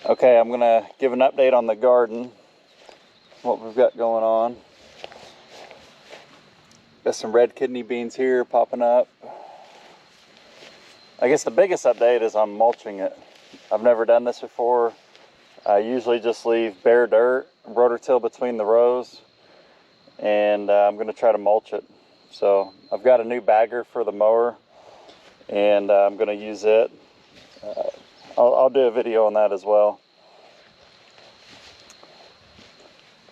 Okay, I'm gonna give an update on the garden, what we've got going on. Got some red kidney beans here popping up. I guess the biggest update is I'm mulching it. I've never done this before. I usually just leave bare dirt, rototill between the rows, and I'm gonna try to mulch it. So I've got a new bagger for the mower, and I'm gonna use it. I'll do a video on that as well.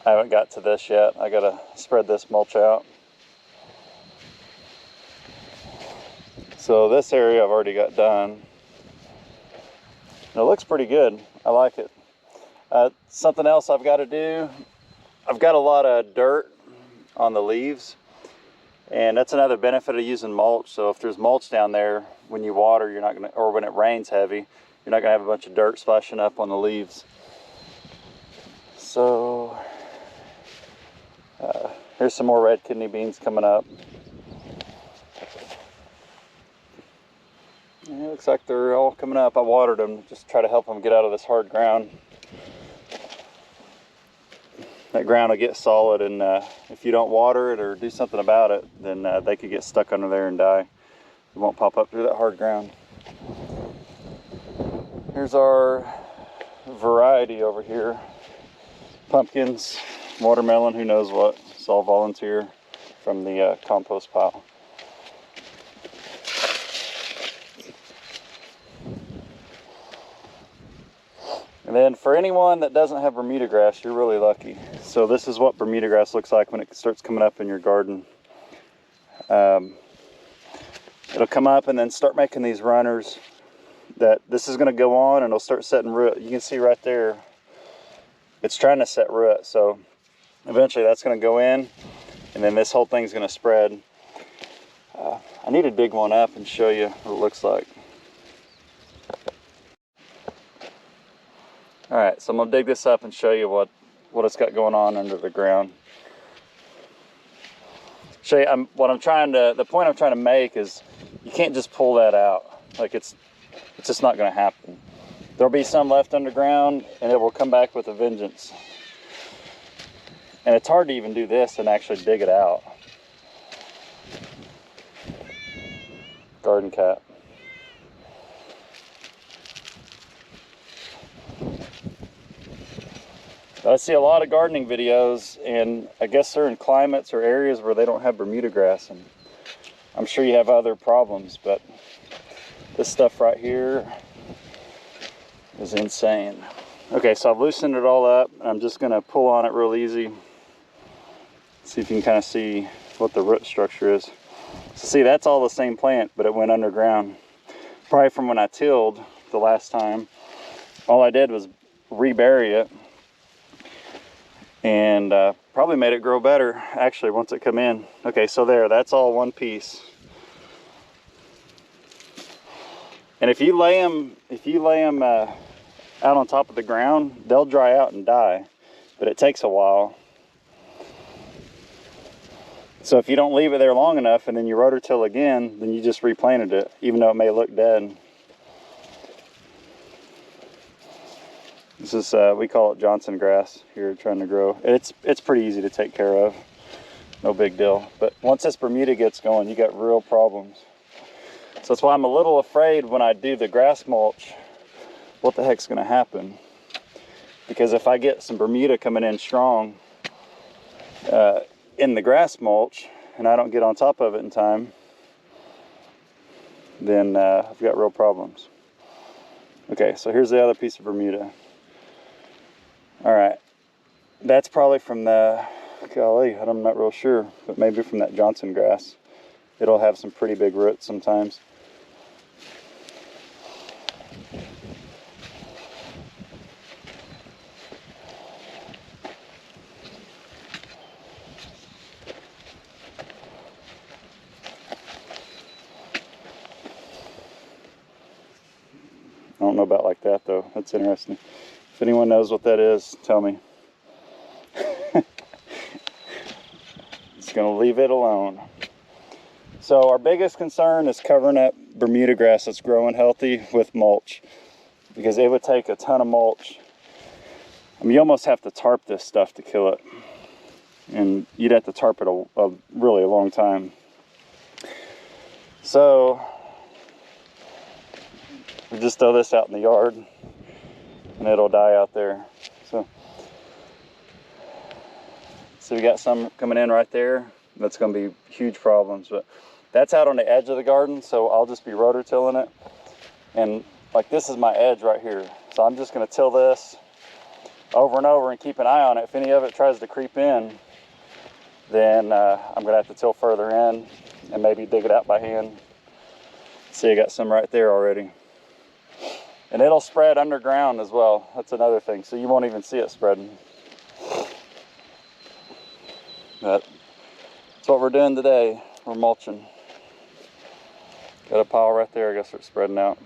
I haven't got to this yet. I gotta spread this mulch out. So this area I've already got done. And it looks pretty good. I like it. Something else I've got to do. I've got a lot of dirt on the leaves, and that's another benefit of using mulch. So if there's mulch down there, when you water, you're not gonna, or when it rains heavy, you're not gonna have a bunch of dirt splashing up on the leaves. So here's some more red kidney beans coming up. It looks like they're all coming up. I watered them, just try to help them get out of this hard ground. That ground will get solid, and if you don't water it or do something about it, then they could get stuck under there and die. It won't pop up through that hard ground. Here's our variety over here. Pumpkins, watermelon, who knows what. It's all volunteer from the compost pile. And then for anyone that doesn't have Bermuda grass, you're really lucky. So this is what Bermuda grass looks like when it starts coming up in your garden. It'll come up and then start making these runners that this is gonna go on, and it'll start setting root. You can see right there, it's trying to set root. So eventually that's gonna go in, and then this whole thing's gonna spread. I need to dig one up and show you what it looks like. All right, so I'm gonna dig this up and show you what it's got going on under the ground. Show you, the point I'm trying to make is you can't just pull that out. Like it's just not gonna happen. There'll be some left underground, and it will come back with a vengeance. And it's hard to even do this and actually dig it out. Garden cat. I see a lot of gardening videos, and I guess they're in climates or areas where they don't have Bermuda grass, and I'm sure you have other problems, but this stuff right here is insane. Okay, so I've loosened it all up, and I'm just gonna pull on it real easy. See if you can kind of see what the root structure is. So see, that's all the same plant, but it went underground. Probably from when I tilled the last time. All I did was rebury it, and probably made it grow better actually once it come in. Okay, so that's all one piece. And if you lay them out on top of the ground, they'll dry out and die, but it takes a while. So if you don't leave it there long enough and then you rototill again, then you just replanted it, even though it may look dead. This is, we call it Johnson grass here, trying to grow. It's pretty easy to take care of, no big deal. But once this Bermuda gets going, you got real problems. So that's why I'm a little afraid when I do the grass mulch, what the heck's gonna happen? Because if I get some Bermuda coming in strong in the grass mulch, and I don't get on top of it in time, then I've got real problems. Okay, so here's the other piece of Bermuda. All right, that's probably from the, golly, I'm not real sure, but maybe from that Johnson grass. It'll have some pretty big roots sometimes. I don't know about like that though. That's interesting. If anyone knows what that is, tell me. Just gonna leave it alone. So our biggest concern is covering up Bermuda grass that's growing healthy with mulch. because it would take a ton of mulch. I mean, you almost have to tarp this stuff to kill it. And you'd have to tarp it a really long time. So we just throw this out in the yard and it'll die out there. So we got some coming in right there. That's going to be huge problems, but that's out on the edge of the garden, so I'll just be rototilling it. And like, this is my edge right here, so I'm just going to till this over and over and keep an eye on it. If any of it tries to creep in, then I'm going to have to till further in and maybe dig it out by hand. See, I got some right there already. And it'll spread underground as well. That's another thing, so you won't even see it spreading. But that's what we're doing today. We're mulching. Got a pile right there, I guess it's spreading out.